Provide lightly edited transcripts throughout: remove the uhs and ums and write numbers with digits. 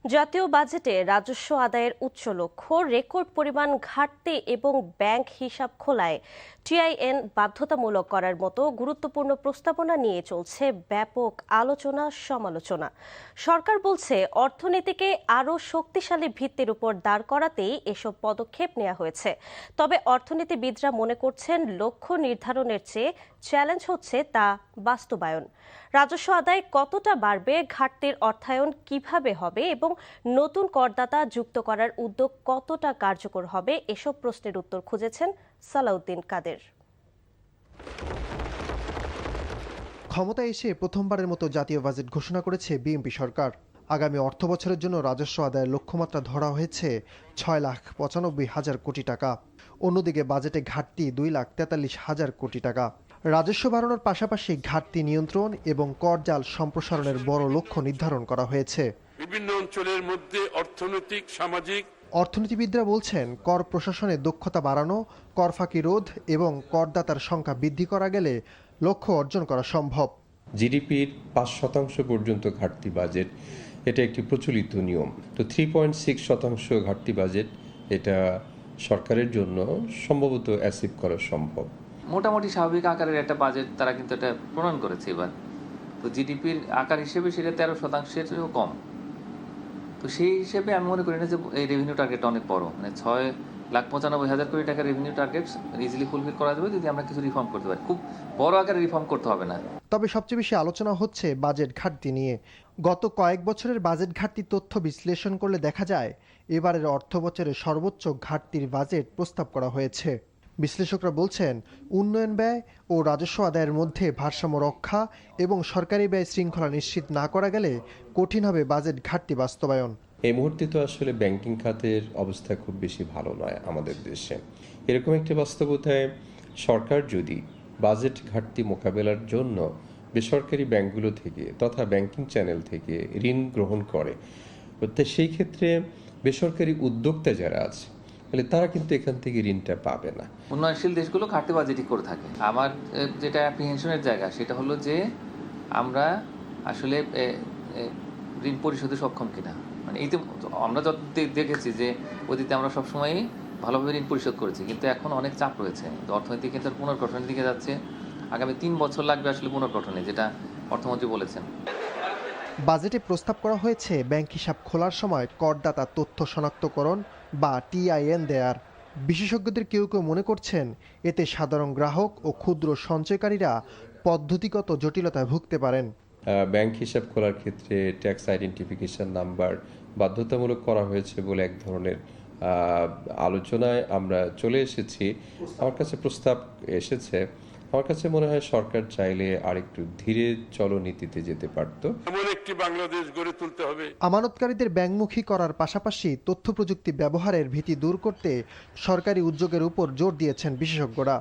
জাতীয় বাজেটে রাজস্ব আদায়ের উচ্চ লক্ষ্য, রেকর্ড পরিমাণ ঘাটতি এবং ব্যাংক হিসাব খোলায় টিআইএন বাধ্যতামূলক করার মতো গুরুত্বপূর্ণ প্রস্তাবনা নিয়ে চলছে ব্যাপক আলোচনা সমালোচনা। সরকার বলছে অর্থনীতিকে আরও শক্তিশালী ভিত্তির উপর দাঁড় করাতেই এসব পদক্ষেপ নেওয়া হয়েছে। তবে অর্থনীতিবিদরা মনে করছেন লক্ষ্য নির্ধারণের চেয়ে চ্যালেঞ্জ হচ্ছে তা বাস্তবায়ন। রাজস্ব আদায় কতটা বাড়বে, ঘাটতির অর্থায়ন কিভাবে হবে এবং নতুন করদাতা যুক্ত করার উদ্যোগ কতটা কার্যকর হবে, এসব প্রশ্নের উত্তর খুঁজেছেন সালাউদ্দিন কাদের। ক্ষমতায় এসে প্রথমবারের মতো জাতীয় বাজেট ঘোষণা করেছে বিএনপি সরকার। আগামী অর্থবছরের জন্য রাজস্ব আদায়ের লক্ষ্যমাত্রা ধরা হয়েছে 6,95,000 কোটি টাকা। অন্যদিকে বাজেটে ঘাটতি 2,43,000 কোটি টাকা। রাজস্ব বাড়ানোর পাশাপাশি ঘাটতি নিয়ন্ত্রণ এবং করজাল সম্প্রসারণের বড় লক্ষ্য নির্ধারণ করা হয়েছে। বিভিন্ন অঞ্চলের মধ্যে অর্থনৈতিক, সামাজিক। অর্থনীতিবিদরা বলছেন কর প্রশাসনে দক্ষতা বাড়ানো, কর ফাঁকি রোধ এবং করদাতার সংখ্যা বৃদ্ধি করা গেলে লক্ষ্য অর্জন করা সম্ভব। জিডিপির 5% পর্যন্ত ঘাটতি বাজেট, এটা একটি প্রচলিত নিয়ম। তো 3.6% ঘাটতি বাজেট, এটা সরকারের জন্য সম্ভবত অ্যাচিভ করা সম্ভব। মোটামুটি স্বাভাবিক আকারের একটা বাজেট তারা কিন্তু এটা প্রণয়ন করেছে এবার। তো জিডিপির আকার হিসেবে সেটা 13%-এরও কম। তো সেই হিসেবে আমি মনে করি না যে এই রেভিনিউ টার্গেটটা অনেক বড়, মানে 6,95,000 কোটি টাকার রেভিনিউ টার্গেট ইজিলি ফুলফিল করা যাবে যদি আমরা কিছু রিফর্ম করতে পারি। খুব বড় আকারে রিফর্ম করতে হবে না। তবে সবচেয়ে বেশি আলোচনা হচ্ছে বাজেট ঘাটতি নিয়ে। গত কয়েক বছরের বাজেট ঘাটতি তথ্য বিশ্লেষণ করলে দেখা যায় এবারের অর্থবছরে সর্বোচ্চ ঘাটতির বাজেট প্রস্তাব করা হয়েছে। বিশ্লেষকরা বলছেন উন্নয়ন ব্যয় ও রাজস্ব আদায়ের মধ্যে ভারসাম্য রক্ষা এবং সরকারি ব্যয় শৃঙ্খলা নিশ্চিত না করা গেলে কঠিন হবে বাজেট ঘাটতি বাস্তবায়ন। এই মুহূর্তে তো আসলে ব্যাংকিং খাতের অবস্থা খুব বেশি ভালো নয় আমাদের দেশে। এরকম একটি বাস্তবতায় সরকার যদি বাজেট ঘাটতি মোকাবেলার জন্য বেসরকারি ব্যাংকগুলো থেকে তথা ব্যাংকিং চ্যানেল থেকে ঋণ গ্রহণ করে, তো সেই ক্ষেত্রে বেসরকারি উদ্যোক্তা যারা আছে তাহলে তারা কিন্তু এখান থেকে ঋণটা পাবে না। উন্নয়নশীল দেশগুলো ঘাটতি বাজেটই করে থাকে। আমার যেটা অ্যাপ্রিহেনশনের জায়গা সেটা হলো যে আমরা আসলে ঋণ পরিশোধে সক্ষম কিনা। মানে এই তো আমরা যত দেখেছি যে অতীতে আমরা সবসময়ই ভালোভাবে ঋণ পরিশোধ করেছি, কিন্তু এখন অনেক চাপ রয়েছে। অর্থনীতি কিন্তু পুনর্গঠনের দিকে যাচ্ছে। আগামী 3 বছর লাগবে আসলে পুনর্গঠনে, যেটা অর্থমন্ত্রী বলেছেন। বাজেটে প্রস্তাব করা হয়েছে ব্যাংক হিসাব খোলার সময় করদাতা তথ্য শনাক্তকরণ বা টিআইএন দেয়ার। বিশেষজ্ঞদের কেউ কেউ মনে করছেন এতে সাধারণ গ্রাহক ও ক্ষুদ্র সঞ্চয়কারীরা পদ্ধতিগত জটিলতায় ভুগতে পারেন। ব্যাংক হিসাব খোলার ক্ষেত্রে ট্যাক্স আইডেন্টিফিকেশন নাম্বার বাধ্যতামূলক করা হয়েছে বলে এক ধরনের আলোচনায় আমরা চলে এসেছি। আমার কাছে প্রস্তাব এসেছে। আমার কাছে মনে হয় সরকার চাইলে আরেকটু ধীরে চলনীতিতে যেতে পারত। এমন একটি বাংলাদেশ গড়ে তুলতে হবে। আমানতকারীদের ব্যাংকমুখী করার পাশাপাশি তথ্য প্রযুক্তি ব্যবহারের ভীতি দূর করতে সরকারি উদ্যোগের উপর জোর দিয়েছেন বিশেষজ্ঞরা।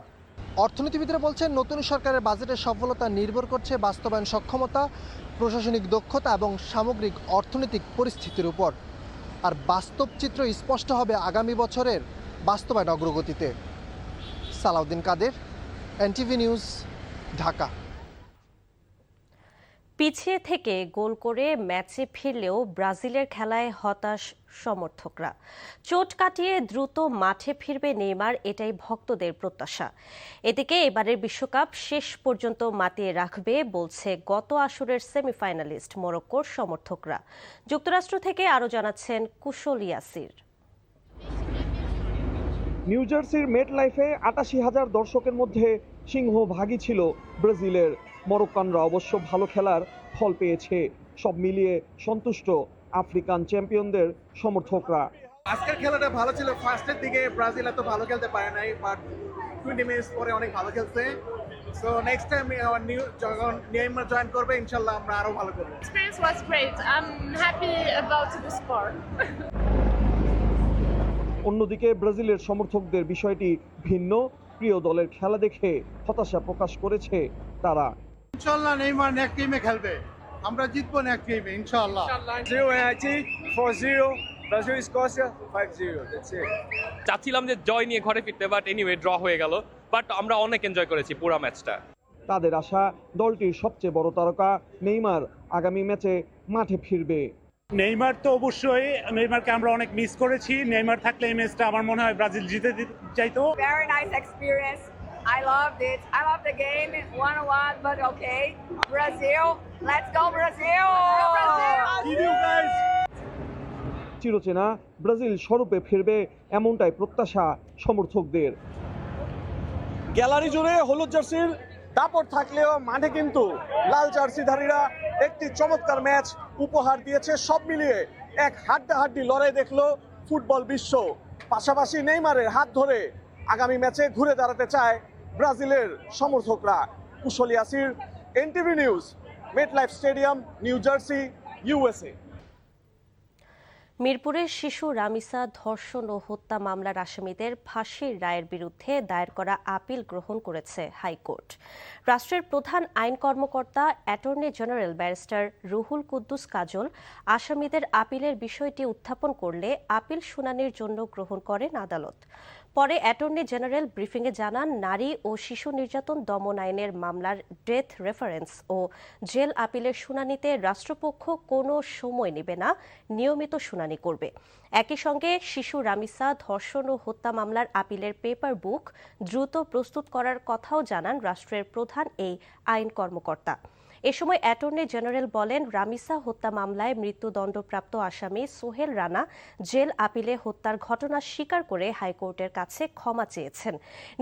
অর্থনীতিবিদরা বলছেন নতুন সরকারের বাজেটের সফলতা নির্ভর করছে বাস্তবায়ন সক্ষমতা, প্রশাসনিক দক্ষতা এবং সামগ্রিক অর্থনৈতিক পরিস্থিতির উপর। আর বাস্তব চিত্র স্পষ্ট হবে আগামী বছরের বাস্তবায়ন অগ্রগতিতে। সালাউদ্দিন কাদের, এনটিভি নিউজ, ঢাকা। পিছিয়ে থেকে গোল করে ম্যাচে ফিরলেও ব্রাজিলের খেলায় হতাশ সমর্থকরা। চোট কাটিয়ে দ্রুত মাঠে ফিরবে নেইমার, এটাই ভক্তদের প্রত্যাশা। এদিকে এবারের বিশ্বকাপ শেষ পর্যন্ত মাতিয়ে রাখবে বলছে গত আসরের সেমিফাইনালিস্ট মরক্কোর সমর্থকরা। যুক্তরাষ্ট্র থেকে আরও জানাচ্ছেন কুশল ইয়াসির। নিউ জার্সির মেট লাইফে ৮৮,০০০ দর্শকের মধ্যে সিংহভাগই ছিল ব্রাজিলের। মরক্কানরা অবশ্য ভালো খেলার ফল পেয়েছে। সব মিলিয়ে সন্তুষ্ট আফ্রিকান চ্যাম্পিয়নদের সমর্থকরা। আজকের খেলাটা ভালো ছিল। ফার্স্টের দিকে ব্রাজিল এত ভালো খেলতে পারে নাই, বাট 20 মিনিটস পরে অনেক ভালো খেলছে। সো নেক্সট টাইম যখন নেইমার জয়েন করবে ইনশাআল্লাহ আমরা আরো ভালো করব। Experience was great. I'm happy about the score. অন্যদিকে ব্রাজিলের সমর্থকদের বিষয়টি ভিন্ন। প্রিয় দলের খেলা দেখে হতাশা প্রকাশ করেছে তারা। ইনশাআল্লাহ নেইমার নেক্সট গেমে খেলবে, আমরা জিতবো নেক্সট গেমে ইনশাআল্লাহ। 0-4-0 ব্রাজিল স্কোয়াশিয়া 5-0 দ্যাটস ইট। চাচ্ছিলাম যে জয় নিয়ে ঘরে ফিরতে, বাট এনিওয়ে ড্র হয়ে গেল। বাট আমরা অনেক এনজয় করেছি পুরো ম্যাচটা। তাদের আশা দলটির সবচেয়ে বড় তারকা নেইমার আগামী ম্যাচে মাঠে ফিরবে। নেইমার তো অবশ্যই, নেইমারকে আমরা অনেক মিস করেছি। নেইমার থাকলে এই ম্যাচটা আমার মনে হয় ব্রাজিল জিতে যাইতো। Very nice experience. I loved it. I love the game. 1-1, but okay. Brazil. Let's go Brazil. চিরচেনা ব্রাজিল স্বরূপে ফিরবে এমনটাই প্রত্যাশা সমর্থকদের। গ্যালারি জুড়ে হলুদ জার্সির দাপট থাকলেও মাঠে কিন্তু লাল জার্সিধারীরা একটি চমৎকার ম্যাচ উপহার দিয়েছে। সব মিলিয়ে এক হাড্ডাহাড্ডি লড়াই দেখলো ফুটবল বিশ্ব। পাশাপাশি নেইমারের হাত ধরে আগামী ম্যাচে ঘুরে দাঁড়াতে চায় ব্রাজিলের সমর্থকরা। Kushali Asir, NTV news, MetLife stadium, New Jersey, USA. মিরপুরের শিশু রামিসা ধর্ষণ ও হত্যা মামলার আসামিদের ফাঁসির রায়ের বিরুদ্ধে দায়ের করা আপিল গ্রহণ করেছে হাইকোর্ট। রাষ্ট্রের প্রধান আইন কর্মকর্তা attorney general barrister Ruhul Quddus Kajal আসামিদের আপিলের বিষয়টি উত্থাপন করলে আপিল শুনানির জন্য গ্রহণ করেন আদালত। পরে অ্যাটর্নি জেনারেল ব্রিফিংয়ে জানান, নারী ও শিশু নির্যাতন দমন আইনের মামলার ডেথ রেফারেন্স ও জেল আপিলের শুনানিতে রাষ্ট্রপক্ষ কোনো সময় নেবে না, নিয়মিত শুনানি করবে। একই সঙ্গে শিশু রামিসা ধর্ষণ ও হত্যা মামলার আপিলের পেপার বুক দ্রুত প্রস্তুত করার কথাও জানান রাষ্ট্রের প্রধান এই আইন কর্মকর্তা। এ সময় অ্যাটর্নি জেনারেল বলেন, রামিসা হত্যা মামলায় মৃত্যুদণ্ডপ্রাপ্ত আসামি সোহেল রানা জেল আপিলে হত্যার ঘটনা স্বীকার করে হাইকোর্টের কাছে ক্ষমা চেয়েছেন।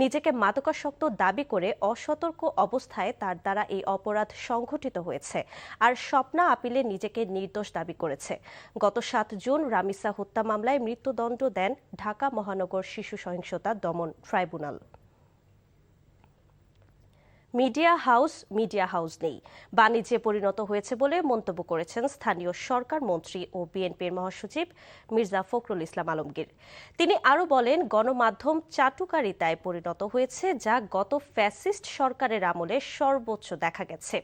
নিজেকে মাদকাসক্ত দাবি করে অসতর্ক অবস্থায় তার দ্বারা এই অপরাধ সংঘটিত হয়েছে। আর স্বপ্না আপিলে নিজেকে নির্দোষ দাবি করেছে। গত ৭ জুন রামিসা হত্যা মামলায় মৃত্যুদণ্ড দেন ঢাকা মহানগর শিশু সহিংসতা দমন ট্রাইব্যুনাল। মিডিয়া হাউস নেই, বাণিজ্যে পরিণত হয়েছে বলে মন্তব্য করেছেন স্থানীয় সরকার মন্ত্রী ও বিএনপির মহাসচিব মির্জা ফখরুল ইসলাম আলমগীর। তিনি আরও বলেন, গণমাধ্যম চাটুকারিতায় পরিণত হয়েছে, যা গত ফ্যাসিস্ট সরকারের আমলে সর্বোচ্চ দেখা গেছে।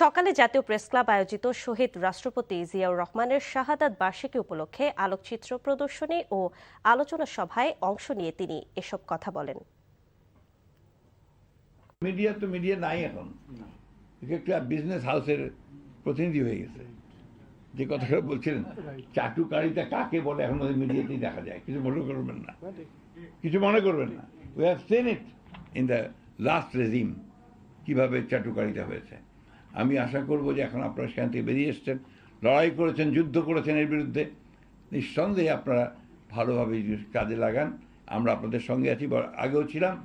সকালে জাতীয় প্রেসক্লাব আয়োজিত শহীদ রাষ্ট্রপতি জিয়াউর রহমানের শাহাদাত বার্ষিকী উপলক্ষে আলোকচিত্র প্রদর্শনী ও আলোচনা সভায় অংশ নিয়ে তিনি এসব কথা বলেন। মিডিয়া তো মিডিয়া নাই এখন, একটা বিজনেস হাউসের প্রতিনিধি হয়ে গেছে। যে কথাটা বলছিলেন চাটুকারিতা কাকে বলে এখন মিডিয়াতেই দেখা যায়। কিছু মনে করবেন না, we have seen it in the last regime কিভাবে চাটুকারিতা হয়েছে। আমি আশা করব যে এখন আপনারা সেখান থেকে বেরিয়ে এসছেন, লড়াই করেছেন, যুদ্ধ করেছেন এর বিরুদ্ধে। নিঃসন্দেহে আপনারা ভালোভাবে কাজে লাগান। আমরা আপনাদের সঙ্গে আছি, আগেও ছিলাম,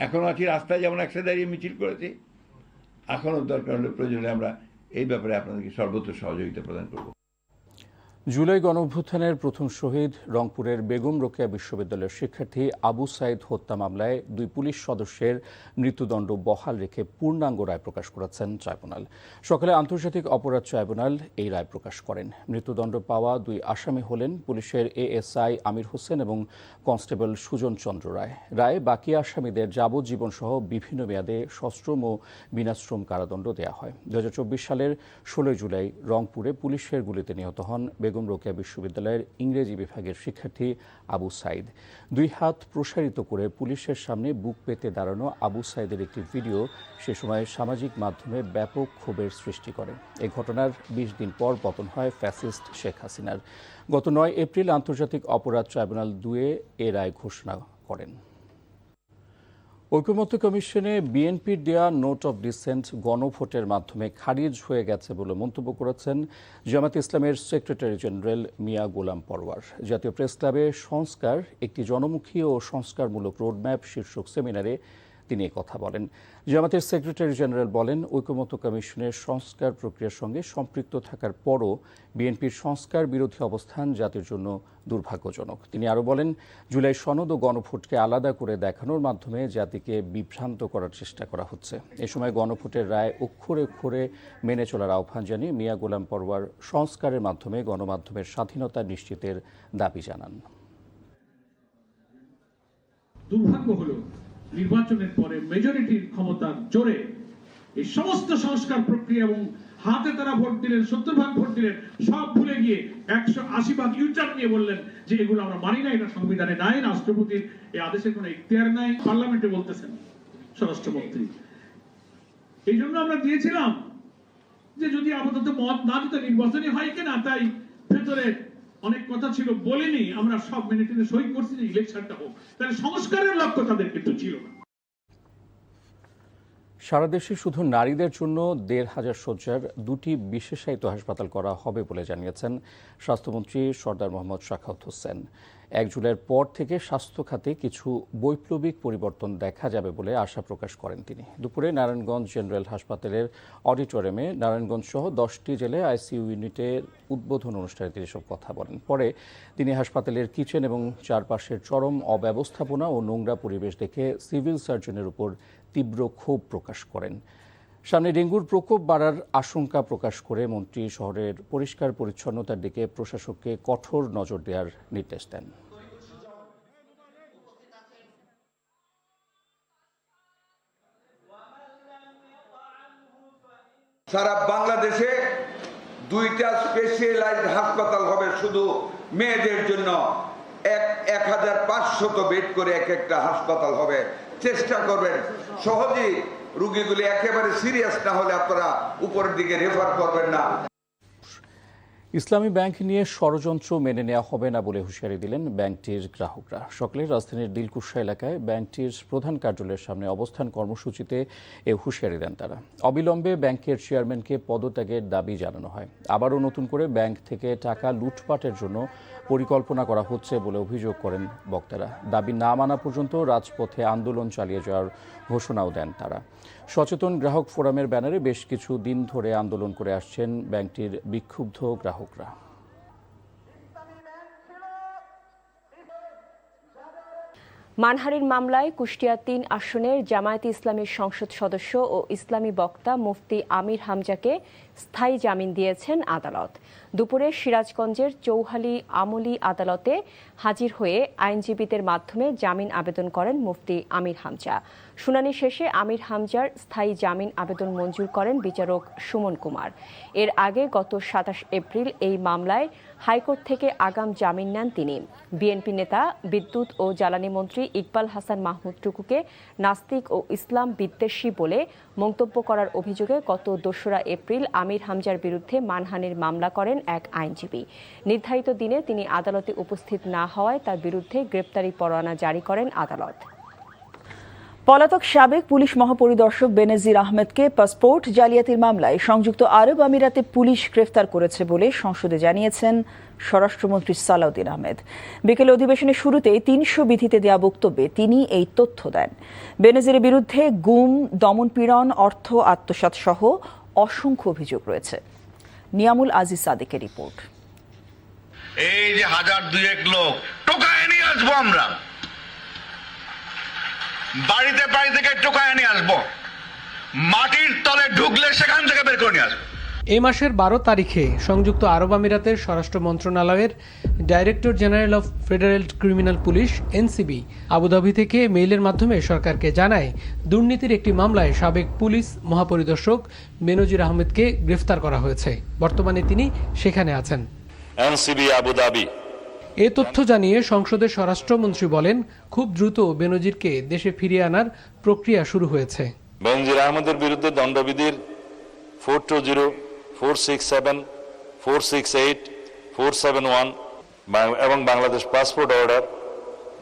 এখনও আছি। রাস্তায় যেমন একসাথে দাঁড়িয়ে মিছিল করেছি, এখনও দরকার হলে প্রয়োজনে আমরা এই ব্যাপারে আপনাদেরকে সর্বোচ্চ সহযোগিতা প্রদান করব। জুলাই গণঅভ্যুত্থানের প্রথম শহীদ রংপুরের বেগম রোকেয়া বিশ্ববিদ্যালয়ের শিক্ষার্থী আবু সাইদ হত্যা মামলায় 2 পুলিশ সদস্যের মৃত্যুদণ্ড বহাল রেখে পূর্ণাঙ্গ রায় প্রকাশ করেছেন ট্রাইব্যুনাল। সকালে আন্তর্জাতিক অপরাধ ট্রাইব্যুনাল এই রায় প্রকাশ করেন। মৃত্যুদণ্ড পাওয়া 2 আসামি হলেন পুলিশের এএসআই আমির হোসেন এবং কনস্টেবল সুজন চন্দ্র রায়। রায়ে বাকি আসামিদের যাবজ্জীবন সহ বিভিন্ন মেয়াদে সশ্রম ও বিনাশ্রম কারাদণ্ড দেওয়া হয়। 2024 সালের 16 জুলাই রংপুরে পুলিশের গুলিতে নিহত হন বেগম রোকেয়া বিশ্ববিদ্যালয়ের ইংরেজি বিভাগের শিক্ষার্থী আবু সাইদ। 2 হাত প্রসারিত করে পুলিশের সামনে বুক পেতে দাঁড়ানো আবু সাইদের একটি ভিডিও সে সময় সামাজিক মাধ্যমে ব্যাপক ক্ষোভের সৃষ্টি করে। এই ঘটনার 20 দিন পর পতন হয় ফ্যাসিস্ট শেখ হাসিনার। গত 9 এপ্রিল আন্তর্জাতিক অপরাধ ট্রাইব্যুনাল 2 এ রায় ঘোষণা করেন। ঐকমত্য কমিশনে বিএনপির দেয়া নোট অব ডিসেন্ট গণভোটের মাধ্যমে খারিজ হয়ে গেছে বলে মন্তব্য করেছেন জামাত ইসলামের সেক্রেটারি জেনারেল মিয়া গোলাম পরওয়ার। জাতীয় প্রেসক্লাবে সংস্কার, একটি জনমুখী ও সংস্কারমূলক রোডম্যাপ শীর্ষক সেমিনারে তিনি কথা বলেন। জামাতের সেক্রেটারি জেনারেল বলেন, ঐকমত্য কমিশনের সংস্কার প্রক্রিয়ার সঙ্গে সম্পৃক্ত থাকার পরও বিএনপির সংস্কার বিরোধী অবস্থান জাতির জন্য দুর্ভাগ্যজনক। তিনি আরও বলেন, জুলাই সনদ ও গণভোটকে আলাদা করে দেখানোর মাধ্যমে জাতিকে বিভ্রান্ত করার চেষ্টা করা হচ্ছে। এ সময় গণভোটের রায় অক্ষরে অক্ষরে মেনে চলার আহ্বান জানিয়ে মিয়া গোলাম পরওয়ার সংস্কারের মাধ্যমে গণমাধ্যমের স্বাধীনতা নিশ্চিতের দাবি জানান। দুর্ভাগ্য হলো নির্বাচনের পরে মেজরিটির ক্ষমতার জোরে এই সমস্ত সংস্কার প্রক্রিয়া এবং হাতে তারা ভোট দিলেন, 70% ভোট দিলেন, সব ভুলে গিয়ে 180% ইউটার্ন নিয়ে বললেন যে এগুলো আমরা মানি না, এটা সংবিধানে নাই, রাষ্ট্রপতির এই আদেশের কোনো ইখতিয়ার নাই, পার্লামেন্টে বলতেছেন স্বরাষ্ট্রমন্ত্রী। এই জন্য আমরা দিয়েছিলাম যে যদি আপাতত মত না দিতে নির্বাচনই হয় কিনা, তাই ভেতরে অনেক কথা ছিল, বলিনি, আমরা সব মিনিটে সই করছি যে ইলেকশনটা হোক, তাহলে সংস্কারের লক্ষ্য তাদের কিন্তু ছিল না। সারা দেশে শুধু নারীদের জন্য ১,৫০০ শয্যার ২টি বিশেষায়িত হাসপাতাল করা হবে বলে জানিয়েছেন স্বাস্থ্যমন্ত্রী সরদার মোহাম্মদ সাখাওয়াত হোসেন। ১ জুলাইয়ের পর থেকে স্বাস্থ্য খাতে কিছু বৈপ্লবিক পরিবর্তন দেখা যাবে বলে আশা প্রকাশ করেন তিনি। দুপুরে নারায়ণগঞ্জ জেনারেল হাসপাতালের অডিটোরিয়ামে নারায়ণগঞ্জ সহ 10টি জেলায় আইসিইউ ইউনিটের উদ্বোধন অনুষ্ঠানে তিনি এসব কথা বলেন। পরে তিনি হাসপাতালের কিচেন এবং চারপাশের চরম অব্যবস্থাপনা ও নোংরা পরিবেশ দেখে সিভিল সার্জনের উপর তীব্র ক্ষোভ প্রকাশ করেন। সামনে ডেঙ্গুর প্রকোপ বাড়ার আশঙ্কা প্রকাশ করে মন্ত্রী শহরের পরিষ্কার পরিচ্ছন্নতার দিকে প্রশাসককে কঠোর নজর দেওয়ার নির্দেশ দেন। সারা বাংলাদেশে 2টা স্পেশালাইজড হাসপাতাল হবে শুধু মেয়েদের জন্য। 1500 বেড করে একটা হাসপাতাল হবে। চেষ্টা করবেন সহজেই রোগীগুলি একেবারে সিরিয়াস না হলে আপনারা উপরের দিকে রেফার করবেন না। ইসলামী ব্যাংক নিয়ে ষড়যন্ত্র মেনে নেওয়া হবে না বলে হুঁশিয়ারি দিলেন ব্যাংকটির গ্রাহকরা। সকালে রাজধানীর দিলকুশা এলাকায় ব্যাংকটির প্রধান কার্যালয়ের সামনে অবস্থান কর্মসূচিতে এ হুঁশিয়ারি দেন তারা। অবিলম্বে ব্যাংকের চেয়ারম্যানকে পদত্যাগের দাবি জানানো হয়। আবারও নতুন করে ব্যাংক থেকে টাকা লুটপাটের জন্য পরিকল্পনা করা হচ্ছে বলে অভিযোগ করেন বক্তারা। দাবি না মানা পর্যন্ত রাজপথে আন্দোলন চালিয়ে যাওয়ার ঘোষণাও দেন তারা। সচেতন গ্রাহক ফোরামের ব্যানারে বেশ কিছু দিন ধরে আন্দোলন করে আসছেন ব্যাংকটির বিক্ষুব্ধ গ্রাহকরা। মানহানির মামলায় কুষ্টিয়া ৩ আসনের জামায়াতে ইসলামীর সংসদ সদস্য ও ইসলামী বক্তা মুফতি আমির হামজাকে স্থায়ী জামিন দিয়েছেন আদালত। দুপুরে সিরাজগঞ্জের চৌহালি আমলি আদালতে হাজির হয়ে আইনজীবীদের মাধ্যমে জামিন আবেদন করেন মুফতি আমির হামজা। শুনানি শেষে আমির হামজার স্থায়ী জামিন আবেদন মঞ্জুর করেন বিচারক সুমন কুমার। এর আগে গত ২৭ এপ্রিল এই মামলায় হাইকোর্ট থেকে আগাম জামিন নেন তিনি। বিএনপি নেতা বিদ্যুৎ ও জ্বালানি মন্ত্রী ইকবাল হাসান মাহমুদ টুকুকে নাস্তিক ও ইসলাম বিদ্বেষী বলে মন্তব্য করার অভিযোগে গত ২রা এপ্রিল আমির হামজার বিরুদ্ধে মানহানির মামলা করেন এক আইনজীবী। নির্ধারিত দিনে তিনি আদালতে উপস্থিত না হওয়ায় তার বিরুদ্ধে গ্রেপ্তারি পরোয়ানা জারি করেন আদালত। পলাতক সাবেক পুলিশ মহাপরিদর্শক বেনজির আহমেদকে পাসপোর্ট জালিয়াতির মামলায় সংযুক্ত আরব আমিরাতে পুলিশ গ্রেফতার করেছে বলে সংসদে জানিয়েছেন স্বরাষ্ট্রমন্ত্রী সালাউদ্দিন আহমেদ। বিকেলে অধিবেশনের শুরুতেই ৩০০ বিধিতে দেয়া বক্তব্যে তিনি এই তথ্য দেন। বেনজিরের বিরুদ্ধে গুম, দমনপীড়ন, অর্থ আত্মসাৎ সহ অসংখ্য অভিযোগ রয়েছে। নিয়ামুল আজিজ সাদেকের রিপোর্ট। এই যে ১,০০০-২,১ লোক টোকায় নিয়ে আসবো, আমরা বাড়িতে বাড়ি থেকে টোকায় নিয়ে আসবো, মাটির তলে ঢুকলে সেখান থেকে বের করে নিয়ে আসবো। এই মাসের ১২ তারিখে সংযুক্ত আরব আমিরাতের স্বরাষ্ট্র মন্ত্রণালয়ের director general of federal criminal police NCB Abu Dhabi থেকে মেইলের মাধ্যমে সরকারকে জানায় দুর্নীতির একটি মামলায় সাবেক পুলিশ মহাপরিদর্শক বেনজির আহমেদকে গ্রেফতার করা হয়েছে। বর্তমানে তিনি সেখানে আছেন। এনসিবি আবুধাবি এ তথ্য জানিয়ে সংসদের স্বরাষ্ট্রমন্ত্রী বলেন, খুব দ্রুত বেনজিরকে দেশে ফিরিয়ে আনার প্রক্রিয়া শুরু হয়েছে। বেনজির আহমেদের বিরুদ্ধে দণ্ডবিধির 420, 467, 468, 471 এবং বাংলাদেশ পাসপোর্ট অর্ডার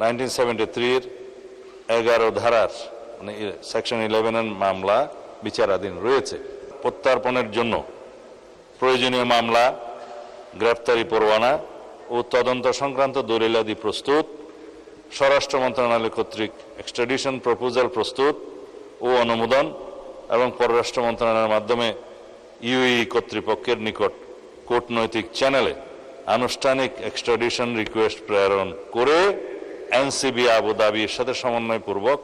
1973 11 ধারার মানে সেকশন 11 মামলা বিচারাধীন রয়েছে। প্রত্যার্পণের জন্য প্রয়োজনীয় মামলা, গ্রেফতারি পরোয়ানা ও তদন্ত সংক্রান্ত দলিলাদি প্রস্তুত, স্বরাষ্ট্র মন্ত্রণালয় কর্তৃক এক্সট্রাডিশন প্রপোজাল প্রস্তুত ও অনুমোদন এবং পররাষ্ট্র মন্ত্রণালয়ের মাধ্যমে ইউএই কর্তৃপক্ষের নিকট কূটনৈতিক চ্যানেলে আনুষ্ঠানিক এক্সট্রাডিশন রিকোয়েস্ট প্রেরণ করে এনসিবি আবুধাবির সাথে সমন্বয়পূর্বক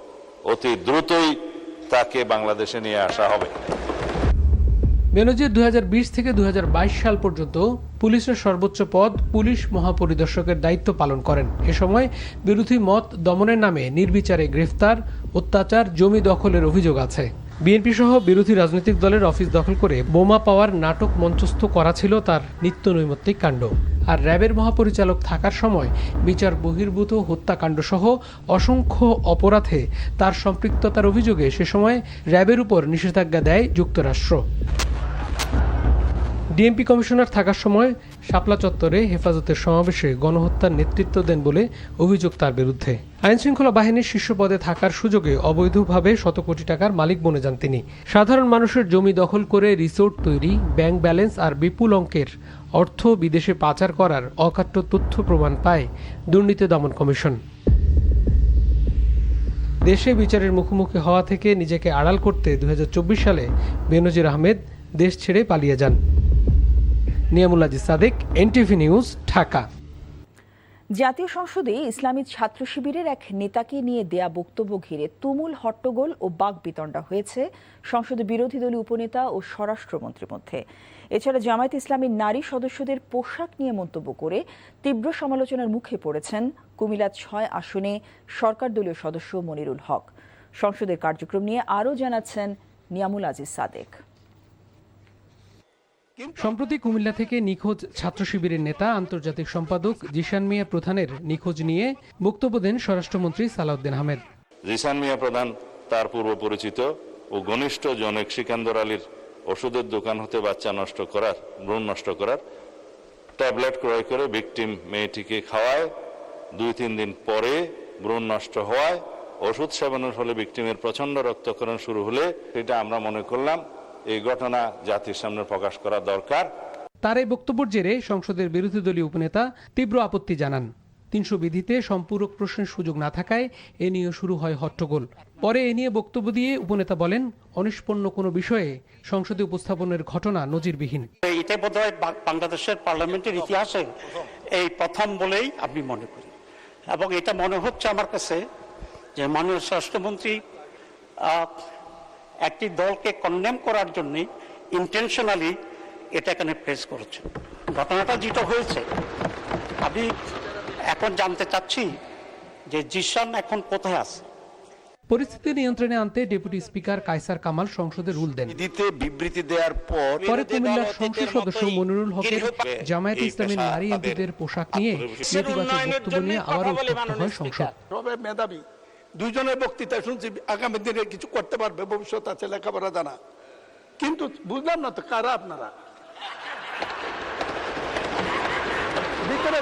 অতি দ্রুতই তাকে বাংলাদেশে নিয়ে আসা হবে। বেনজির ২০২০ থেকে ২০২২ সাল পর্যন্ত পুলিশের সর্বোচ্চ পদ পুলিশ মহাপরিদর্শকের দায়িত্ব পালন করেন। এ সময় বিরোধী মত দমনের নামে নির্বিচারে গ্রেফতার, অত্যাচার, জমি দখলের অভিযোগ আছে। বিএনপি সহ বিরোধী রাজনৈতিক দলের অফিস দখল করে বোমা পাওয়ার নাটক মঞ্চস্থ করা ছিল তার নিত্য নৈমিত্তিক কাণ্ড। আর র্যাবের মহাপরিচালক থাকার সময় বিচার বহির্ভূত হত্যাকাণ্ড সহ অসংখ্য অপরাধে তার সম্পৃক্ততার অভিযোগে সে সময় র্যাবের উপর নিষেধাজ্ঞা দেয় যুক্তরাষ্ট্র। ডিএমপি কমিশনার থাকার সময় শাপলা চত্বরে হেফাজতের সমাবেশে গণহত্যার নেতৃত্ব দেন বলে অভিযোগ তার বিরুদ্ধে। আইনশৃঙ্খলা বাহিনীর শীর্ষ পদে থাকার সুযোগে অবৈধভাবে শত কোটি টাকার মালিক বনে যান তিনি। সাধারণ মানুষের জমি দখল করে রিসোর্ট তৈরি, ব্যাংক ব্যালেন্স আর বিপুল অঙ্কের অর্থ বিদেশে পাচার করার অকাট্য তথ্য প্রমাণ পায় দুর্নীতি দমন কমিশন। দেশে বিচারের মুখোমুখি হওয়া থেকে নিজেকে আড়াল করতে 2024 সালে বেনজির আহমেদ দেশ ছেড়ে পালিয়ে যান। Niamul Aziz Sadek, NTV news, Dhaka. জাতীয় সংসদে ইসলামী ছাত্র শিবিরের এক নেতাকে নিয়ে দেয়া বক্তব্য ঘিরে তুমুল হট্টগোল ও বাকবিতণ্ডা হয়েছে সংসদে বিরোধী দলীয় উপনেতা ও স্বরাষ্ট্রমন্ত্রীর মধ্যে। এছাড়া জামায়াত ইসলামীর নারী সদস্যদের পোশাক নিয়ে মন্তব্য করে তীব্র সমালোচনার মুখে পড়েছেন কুমিল্লা 6 আসনে সরকার দলীয় সদস্য মনিরুল হক। সংসদের কার্যক্রম নিয়ে আরও জানাচ্ছেন নিয়ামুল আজিজ সাদেক। সম্প্রতি কুমিল্লা থেকে নিখোঁজ ছাত্র শিবিরের নেতা আন্তর্জাতিক সম্পাদক জিশান মিয়া প্রধানের নিখোঁজ নিয়ে বক্তব্য দেন স্বরাষ্ট্রমন্ত্রী সালাউদ্দিন আহমেদ। জিশান মিয়া প্রধান তার পূর্ব পরিচিত ও ঘনিষ্ঠ জনক সিকান্দর আলীর ওষুধের দোকান হতে বাচ্চা নষ্ট করার, ভ্রূণ নষ্ট করার ট্যাবলেট ক্রয় করে ভিকটিম মেয়েটিকে খাওয়ায়। 2-3 দিন পরে ভ্রূণ নষ্ট হওয়ায় ওষুধ সেবনের ফলে ভিকটিমের প্রচন্ড রক্তক্ষরণ শুরু হলে এটা আমরা মনে করলাম এই ঘটনা জাতির সামনে প্রকাশ করা দরকার। তার এই বক্তব্যের জেরে সংসদের বিরোধী দলীয় উপনেতা তীব্র আপত্তি জানান। 300 বিধিতে সম্পূরক প্রশ্নের সুযোগ না থাকায় এ নিয়ে শুরু হয় হট্টগোল। পরে এ নিয়ে বক্তব্য দিয়ে উপনেতা বলেন, অনিষ্পন্ন কোনো বিষয়ে সংসদে উপস্থাপনের ঘটনা নজিরবিহীন। এটা বোধহয় বাংলাদেশের পার্লামেন্টের ইতিহাসে এই প্রথম বলেই আমি মনে করি, এবং এটা মনে হচ্ছে আমার কাছে যে মাননীয় স্বরাষ্ট্রমন্ত্রী একটি দলকে কন্ডেম করার জন্য ইন্টেনশনালি এটা এখানে প্রেস করেছে। ঘটনাটা যেটা হয়েছে, আমি এখন জানতে চাচ্ছি যে জিশান এখন কোথায় আছে। পরিস্থিতি নিয়ন্ত্রণে আনতে ডেপুটি স্পিকার কায়সার কামাল সংসদে রুল দেন। বিবৃতি দেওয়ার পরে কুমিল্লার সংসদ সদস্য মনিরুল হকের জামায়াত ইসলামীর নারী এমপিদের পোশাক নিয়ে নেতিবাচক বক্তব্য নিয়ে আবারও উত্তপ্ত হয় সংসদ। মেধাবী দুইজনের বক্তৃতা শুনছি, আগামী দিনে কিছু করতে পারবে, ভবিষ্যৎ আছে, লেখাপড়া জানা, কিন্তু বুঝলাম না তো কারা আপনারা ভিতরে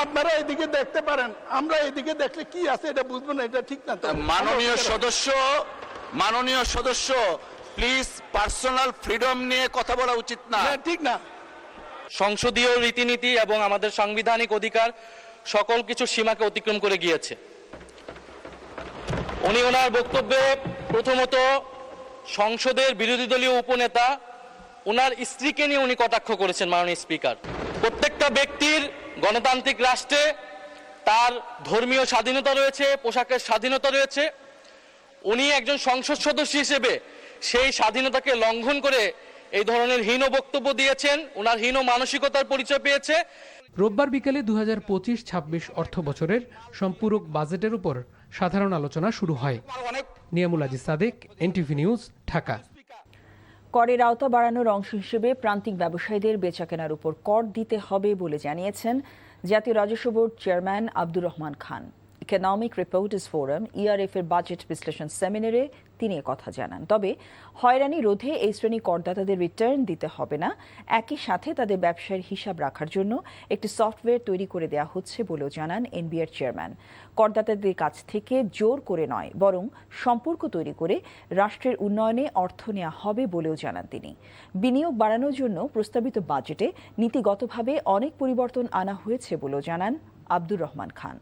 আপনারা এদিকে দেখতে পারেন, আমরা এদিকে দেখলে কি আছে এটা বুঝবো না, এটা ঠিক না। মাননীয় সদস্য প্লিজ পার্সোনাল ফ্রিডম নিয়ে কথা বলা উচিত না, ঠিক না। সংসদীয় রীতিনীতি এবং আমাদের সাংবিধানিক অধিকার সকল কিছু সীমাকে অতিক্রম করে গিয়েছে। উনি ওনার বক্তব্যে প্রথমত সংসদের বিরোধী দলীয় উপনেতা ওনার স্ত্রীকে নিয়ে উনি কটাক্ষ করেছেন। মাননীয় স্পিকার, প্রত্যেকটা ব্যক্তির গণতান্ত্রিক রাষ্ট্রে তার ধর্মীয় স্বাধীনতা রয়েছে, পোশাকের স্বাধীনতা রয়েছে। উনি একজন সংসদ সদস্য হিসেবে সেই স্বাধীনতাকে লঙ্ঘন করে এই ধরনের হীন বক্তব্য দিয়েছেন, ওনার হীন মানসিকতার পরিচয় পেয়েছে। রোববার বিকেলে 2025-26 অর্থ বছরের সম্পূরক বাজেটের উপর সাধারণ আলোচনা শুরু হয়। Niamul Aziz Sadek, NTV news, Dhaka. করের আওতা বাড়ানোর অংশ হিসেবে প্রান্তিক ব্যবসায়ীদের বেচাকেনার উপর কর দিতে হবে বলে জানিয়েছেন জাতীয় রাজস্ব board chairman Abdur Rahman Khan. Economic reporters forum ERF এর বাজেট বিশ্লেষণ সেমিনারে তিনি কথা জানান। তবে হয়রানি রোধে এই শ্রেণী করদাতাদের রিটার্ন দিতে হবে না, একই সাথে তাদের ব্যবসায়ের হিসাব রাখার জন্য একটি সফটওয়্যার তৈরি করে দেওয়া হচ্ছে বলেও জানান এনবিআর চেয়ারম্যান। করদাতাদের কাছ থেকে জোর করে নয়, বরং সম্পর্ক তৈরি করে রাষ্ট্রের উন্নয়নে অর্থ নেওয়া হবে বলেও জানান তিনি। বিনিয়োগ বাড়ানোর জন্য প্রস্তাবিত বাজেটে নীতিগতভাবে অনেক পরিবর্তন আনা হয়েছে বলেও জানান আব্দুর রহমান খান।